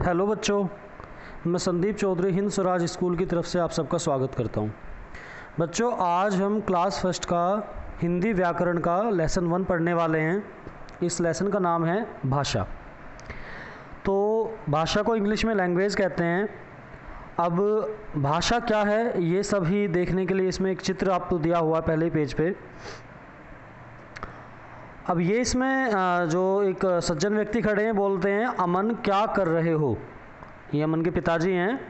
Hello बच्चों, मैं Sandeep Chaudhary Hind Swaraj school की तरफ से आप सबका स्वागत करता हूं। बच्चों, आज हम क्लास फर्स्ट का हिंदी व्याकरण का लेसन 1 पढ़ने वाले हैं। इस लेसन का नाम है भाषा। तो भाषा को इंग्लिश में लैंग्वेज कहते हैं। अब भाषा क्या है ये सभी देखने के लिए इसमें एक चित्र आपको दिया हुआ है पहले ही पेज पे। अब ये इसमें जो एक सज्जन व्यक्ति खड़े हैं, बोलते हैं अमन क्या कर रहे हो। ये अमन के पिताजी हैं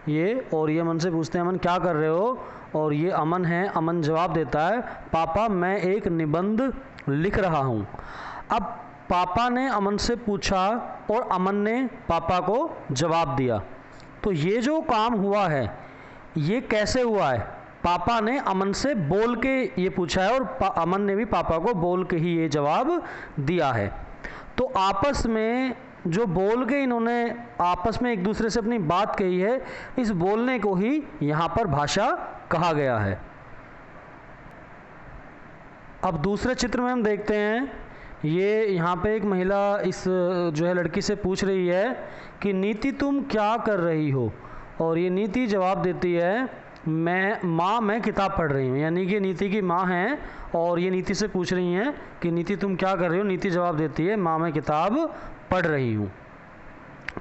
ये, और ये अमन से पूछते हैं अमन क्या कर रहे हो, और ये अमन है। अमन जवाब देता है पापा मैं एक निबंध लिख रहा हूँ। अब पापा ने अमन से पूछा और अमन ने पापा को जवाब दिया। तो ये जो काम हुआ है ये कैसे हुआ है? पापा ने अमन से बोल के ये पूछा है और अमन ने भी पापा को बोल के ही ये जवाब दिया है। तो आपस में जो बोल के इन्होंने आपस में एक दूसरे से अपनी बात कही है, इस बोलने को ही यहाँ पर भाषा कहा गया है। अब दूसरे चित्र में हम देखते हैं, ये यहाँ पे एक महिला इस जो है लड़की से पूछ रही है कि तुम क्या कर रही हो, और ये नीति जवाब देती है मैं किताब पढ़ रही हूँ। यानी कि नीति की माँ हैं और ये नीति से पूछ रही हैं कि नीति तुम क्या कर रही हो। नीति जवाब देती है माँ मैं किताब पढ़ रही हूँ।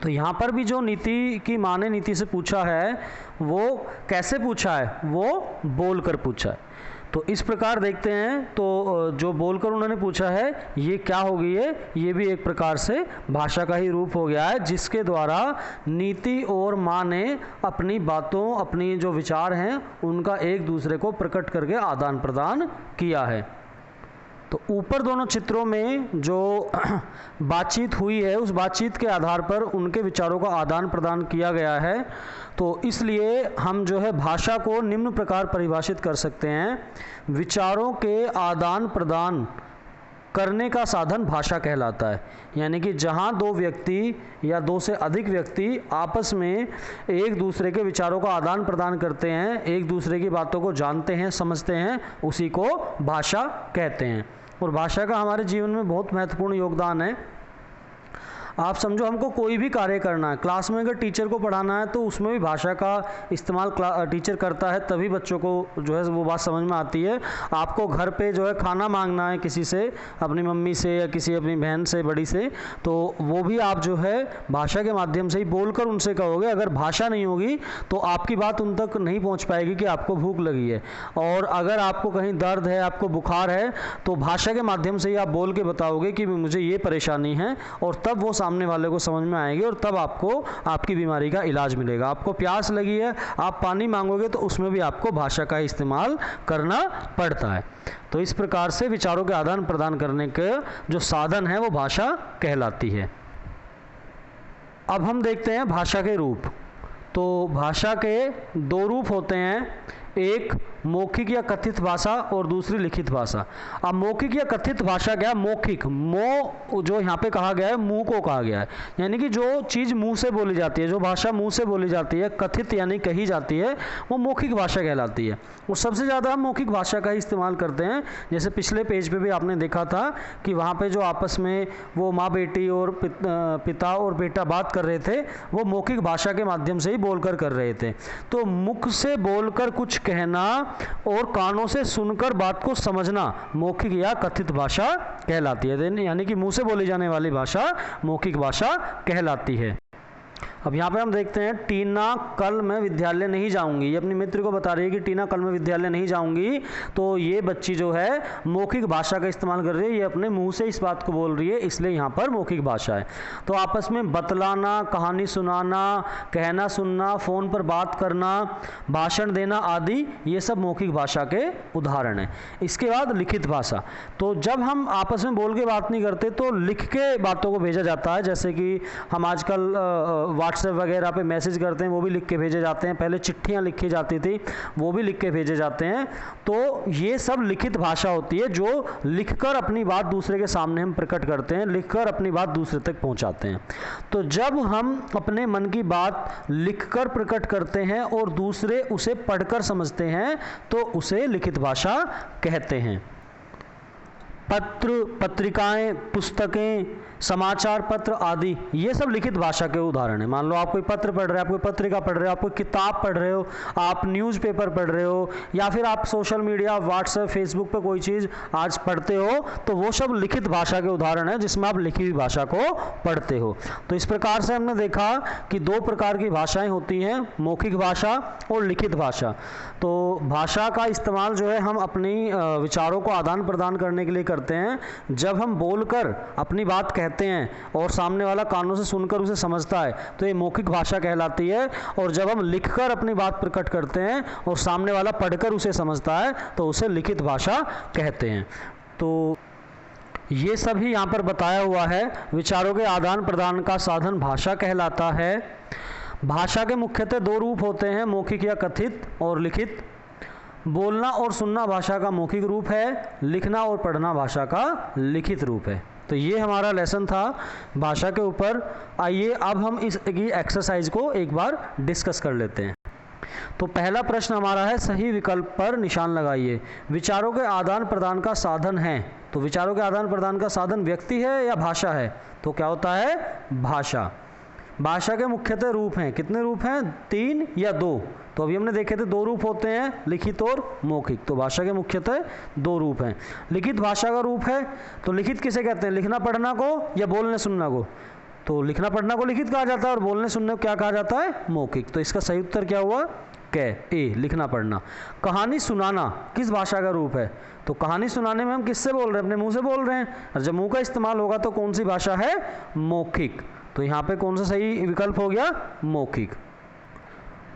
तो यहाँ पर भी जो नीति की माँ ने नीति से पूछा है वो कैसे पूछा है? वो बोल कर पूछा है। तो इस प्रकार देखते हैं, तो जो बोलकर उन्होंने पूछा है ये क्या हो गई है? ये भी एक प्रकार से भाषा का ही रूप हो गया है, जिसके द्वारा नीति और माँ ने अपनी बातों, अपनी जो विचार हैं उनका एक दूसरे को प्रकट करके आदान प्रदान किया है। तो ऊपर दोनों चित्रों में जो बातचीत हुई है उस बातचीत के आधार पर उनके विचारों का आदान प्रदान किया गया है। तो इसलिए हम जो है भाषा को निम्न प्रकार परिभाषित कर सकते हैं, विचारों के आदान प्रदान करने का साधन भाषा कहलाता है। यानी कि जहाँ दो व्यक्ति या दो से अधिक व्यक्ति आपस में एक दूसरे के विचारों का आदान प्रदान करते हैं, एक दूसरे की बातों को जानते हैं, समझते हैं, उसी को भाषा कहते हैं। और भाषा का हमारे जीवन में बहुत महत्वपूर्ण योगदान है। आप समझो हमको कोई भी कार्य करना है, क्लास में अगर टीचर को पढ़ाना है तो उसमें भी भाषा का इस्तेमाल टीचर करता है, तभी बच्चों को जो है वो बात समझ में आती है। आपको घर पे जो है खाना मांगना है किसी से, अपनी मम्मी से या किसी अपनी बहन से, बड़ी से, तो वो भी आप जो है भाषा के माध्यम से ही बोलकर उनसे कहोगे। अगर भाषा नहीं होगी तो आपकी बात उन तक नहीं पहुँच पाएगी कि आपको भूख लगी है। और अगर आपको कहीं दर्द है, आपको बुखार है, तो भाषा के माध्यम से ही आप बोल के बताओगे कि मुझे ये परेशानी है, और तब वो सामने वाले को समझ में आएगी और तब आपको आपकी बीमारी का इलाज मिलेगा। आपको प्यास लगी है, आप पानी मांगोगे तो उसमें भी आपको भाषा का इस्तेमाल करना पड़ता है। तो इस प्रकार से विचारों के आदान प्रदान करने के जो साधन है वो भाषा कहलाती है। अब हम देखते हैं भाषा के रूप। तो भाषा के दो रूप होते हैं, एक मौखिक या कथित भाषा और दूसरी लिखित भाषा। अब मौखिक या कथित भाषा क्या है? मौखिक, जो यहाँ पे कहा गया है मुंह को कहा गया है, यानी कि जो चीज़ मुंह से बोली जाती है, जो भाषा मुंह से बोली जाती है, कथित यानी कही जाती है, वो मौखिक भाषा कहलाती है। और सबसे ज़्यादा हम मौखिक भाषा का ही इस्तेमाल करते हैं। जैसे पिछले पेज पे भी आपने देखा था कि वहाँ पे जो आपस में वो माँ बेटी और पिता और बेटा बात कर रहे थे, वो मौखिक भाषा के माध्यम से ही बोलकर कर रहे थे। तो मुख से बोलकर कुछ कहना और कानों से सुनकर बात को समझना मौखिक या कथित भाषा कहलाती है। यानी कि मुंह से बोली जाने वाली भाषा मौखिक भाषा कहलाती है। अब यहाँ पे हम देखते हैं टीना कल मैं विद्यालय नहीं जाऊंगी। ये अपनी मित्र को बता रही है कि टीना कल मैं विद्यालय नहीं जाऊंगी। तो ये बच्ची जो है मौखिक भाषा का इस्तेमाल कर रही है, ये अपने मुंह से इस बात को बोल रही है, इसलिए यहाँ पर मौखिक भाषा है। तो आपस में बतलाना, कहानी सुनाना, कहना सुनना, फ़ोन पर बात करना, भाषण देना आदि, ये सब मौखिक भाषा के उदाहरण हैं। इसके बाद लिखित भाषा। तो जब हम आपस में बोल के बात नहीं करते तो लिख के बातों को भेजा जाता है। जैसे कि हम आजकल व्हाट्सएप वगैरह पे मैसेज करते हैं, वो भी लिख के भेजे जाते हैं। पहले चिट्ठियाँ लिखी जाती थी, वो भी लिख के भेजे जाते हैं। तो ये सब लिखित भाषा होती है, जो लिखकर अपनी बात दूसरे के सामने हम प्रकट करते हैं, लिखकर अपनी बात दूसरे तक पहुंचाते हैं। तो जब हम अपने मन की बात लिखकर प्रकट करते हैं और दूसरे उसे पढ़कर समझते हैं तो उसे लिखित भाषा कहते हैं। पत्र, पत्रिकाएं, पुस्तकें, समाचार पत्र आदि, ये सब लिखित भाषा के उदाहरण हैं। मान लो आप कोई पत्र पढ़ रहे हो, आप कोई पत्रिका पढ़ रहे हो, आप कोई किताब पढ़ रहे हो, आप न्यूज़पेपर पढ़ रहे हो, या फिर आप सोशल मीडिया, व्हाट्सएप, फेसबुक पे कोई चीज़ आज पढ़ते हो, तो वो सब लिखित भाषा के उदाहरण है जिसमें आप लिखी हुई भाषा को पढ़ते हो। तो इस प्रकार से हमने देखा कि दो प्रकार की भाषाएं होती हैं, मौखिक भाषा और लिखित भाषा। तो भाषा का इस्तेमाल जो है हम अपनी विचारों को आदान प्रदान करने के लिए करते हैं। जब हम बोलकर अपनी बात कहते हैं और सामने वाला कानों से सुनकर उसे समझता है तो ये मौखिक भाषा कहलाती है, और जब हम लिखकर अपनी बात प्रकट करते हैं और सामने वाला पढ़कर उसे समझता है तो उसे लिखित भाषा कहते हैं। तो ये सभी यहाँ पर बताया हुआ है। विचारों के आदान प्रदान का साधन भाषा कहलाता है। भाषा के मुख्यतः दो रूप होते हैं, मौखिक या कथित और लिखित। बोलना और सुनना भाषा का मौखिक रूप है, लिखना और पढ़ना भाषा का लिखित रूप है। तो ये हमारा लेसन था भाषा के ऊपर। आइए अब हम इसकी एक्सरसाइज को एक बार डिस्कस कर लेते हैं। तो पहला प्रश्न हमारा है, सही विकल्प पर निशान लगाइए। विचारों के आदान प्रदान का साधन है, तो विचारों के आदान प्रदान का साधन व्यक्ति है या भाषा है? तो क्या होता है? भाषा। भाषा के मुख्यतः रूप हैं, कितने रूप हैं? 3 या 2? तो अभी हमने देखे थे 2 रूप होते हैं, लिखित और मौखिक। तो भाषा के मुख्यतः 2 रूप हैं। लिखित भाषा का रूप है, तो लिखित किसे कहते हैं? लिखना पढ़ना को या बोलने सुनना को? तो लिखना पढ़ना को लिखित कहा जाता है और बोलने सुनने को क्या कहा जाता है? मौखिक। तो इसका सही उत्तर क्या हुआ? ए, लिखना पढ़ना। कहानी सुनाना किस भाषा का रूप है? तो कहानी सुनाने में हम किससे बोल रहे हैं? अपने मुंह से बोल रहे हैं, और जब मुंह का इस्तेमाल होगा तो कौन सी भाषा है? मौखिक। तो यहाँ पे कौन सा सही विकल्प हो गया? मौखिक।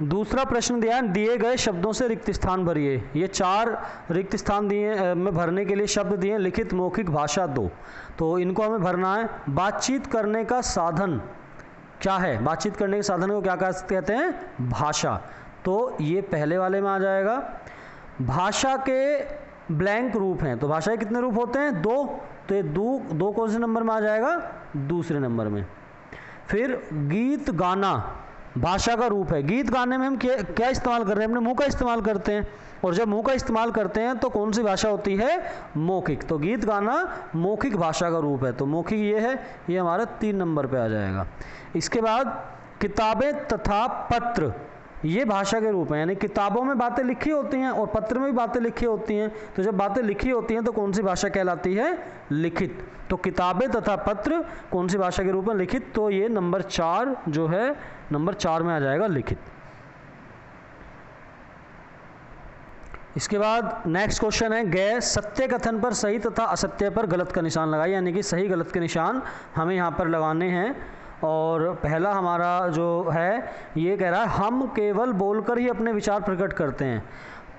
दूसरा प्रश्न दिया है, दिए गए शब्दों से रिक्त स्थान भरिए। ये 4 रिक्त स्थान दिए में भरने के लिए शब्द दिए, लिखित, मौखिक, भाषा 2। तो इनको हमें भरना है। बातचीत करने का साधन क्या है? बातचीत करने के साधन को क्या कहते हैं? भाषा। तो ये पहले वाले में आ जाएगा। भाषा के ब्लैंक रूप हैं, तो भाषा के कितने रूप होते हैं? 2। तो ये 2 कौन से नंबर में आ जाएगा? दूसरे नंबर में। फिर गीत गाना भाषा का रूप है। गीत गाने में हम क्या इस्तेमाल कर रहे हैं? अपने मुंह का इस्तेमाल करते हैं, और जब मुंह का इस्तेमाल करते हैं तो कौन सी भाषा होती है? मौखिक। तो गीत गाना मौखिक भाषा का रूप है। तो मौखिक ये है, ये हमारा 3 नंबर पे आ जाएगा। इसके बाद किताबें तथा पत्र, ये भाषा के रूप हैं, यानी किताबों में बातें लिखी होती हैं और पत्र में भी बातें लिखी होती हैं। तो जब बातें लिखी होती हैं तो कौन सी भाषा कहलाती है? लिखित। तो किताबें तथा पत्र कौन सी भाषा के रूप में? लिखित। तो ये नंबर 4 जो है, नंबर 4 में आ जाएगा लिखित। इसके बाद नेक्स्ट क्वेश्चन है, गए सत्य कथन पर सही तथा असत्य पर गलत का निशान लगाइए, यानी कि सही गलत के निशान हमें यहाँ पर लगाने हैं। और पहला हमारा जो है ये कह रहा है, हम केवल बोलकर ही अपने विचार प्रकट करते हैं।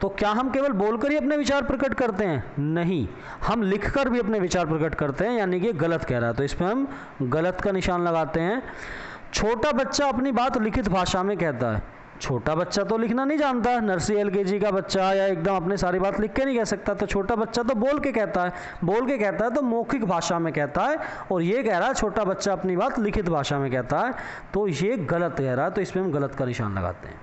तो क्या हम केवल बोलकर ही अपने विचार प्रकट करते हैं? नहीं, हम लिखकर भी अपने विचार प्रकट करते हैं, यानी कि गलत कह रहा है। तो इसमें हम गलत का निशान लगाते हैं। छोटा बच्चा अपनी बात लिखित भाषा में कहता है। छोटा बच्चा तो लिखना नहीं जानता, नर्सरी LKG का बच्चा या एकदम अपनी सारी बात लिख के नहीं कह सकता। तो छोटा बच्चा तो बोल के कहता है, बोल के कहता है तो मौखिक भाषा में कहता है, और ये कह रहा है छोटा बच्चा अपनी बात लिखित भाषा में कहता है। तो ये गलत कह रहा है, तो इसमें हम गलत का निशान लगाते हैं।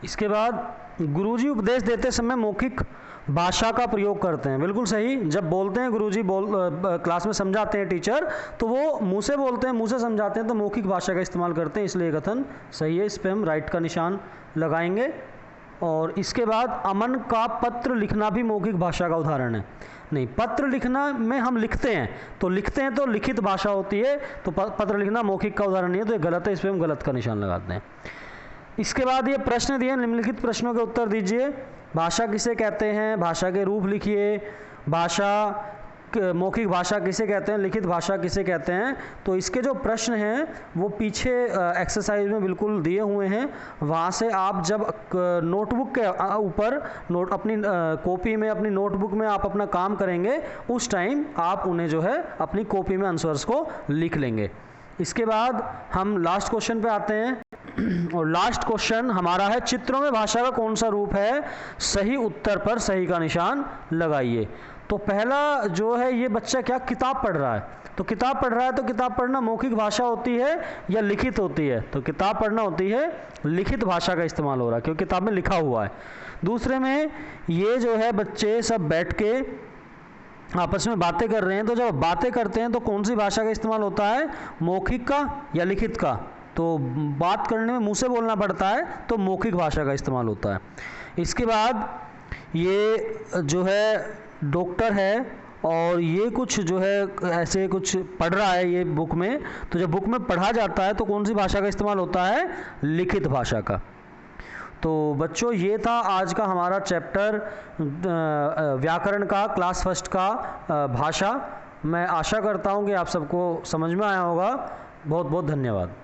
इसके बाद गुरुजी उपदेश देते समय मौखिक भाषा का प्रयोग करते हैं। बिल्कुल सही। जब बोलते हैं गुरुजी, क्लास में समझाते हैं टीचर, तो वो मुंह से बोलते हैं, मुंह से समझाते हैं, तो मौखिक भाषा का इस्तेमाल करते हैं, इसलिए कथन सही है। इस पर हम राइट का निशान लगाएंगे। और इसके बाद अमन का पत्र लिखना भी मौखिक भाषा का उदाहरण है। नहीं, पत्र लिखना में हम लिखते हैं, तो लिखते हैं तो लिखित भाषा होती है, तो पत्र लिखना मौखिक का उदाहरण नहीं है, तो ये गलत है। इस पर हम गलत का निशान लगाते हैं। इसके बाद ये प्रश्न दिए, निम्नलिखित प्रश्नों के उत्तर दीजिए। भाषा किसे कहते हैं? भाषा के रूप लिखिए। भाषा, मौखिक भाषा किसे कहते हैं? लिखित भाषा किसे कहते हैं? तो इसके जो प्रश्न हैं वो पीछे एक्सरसाइज में बिल्कुल दिए हुए हैं। वहाँ से आप जब नोटबुक के ऊपर अपनी कॉपी में, अपनी नोटबुक में आप अपना काम करेंगे, उस टाइम आप उन्हें जो है अपनी कॉपी में आंसर्स को लिख लेंगे। इसके बाद हम लास्ट क्वेश्चन पे आते हैं, और लास्ट क्वेश्चन हमारा है, चित्रों में भाषा का कौन सा रूप है? सही उत्तर पर सही का निशान लगाइए। तो पहला जो है, ये बच्चा क्या किताब पढ़ रहा है? तो किताब पढ़ रहा है, तो किताब पढ़ना मौखिक भाषा होती है या लिखित होती है? तो किताब पढ़ना होती है, लिखित भाषा का इस्तेमाल हो रहा है क्योंकि किताब में लिखा हुआ है। दूसरे में ये जो है बच्चे सब बैठ के आपस में बातें कर रहे हैं, तो जब बातें करते हैं तो कौन सी भाषा का इस्तेमाल होता है, मौखिक का या लिखित का। तो बात करने में मुंह से बोलना पड़ता है तो मौखिक भाषा का इस्तेमाल होता है। इसके बाद ये जो है डॉक्टर है और ये कुछ जो है ऐसे कुछ पढ़ रहा है ये बुक में, तो जब बुक में पढ़ा जाता है तो कौन सी भाषा का इस्तेमाल होता है, लिखित भाषा का। तो बच्चों ये था आज का हमारा चैप्टर व्याकरण का, क्लास फर्स्ट का, भाषा। मैं आशा करता हूँ कि आप सबको समझ में आया होगा। बहुत बहुत धन्यवाद।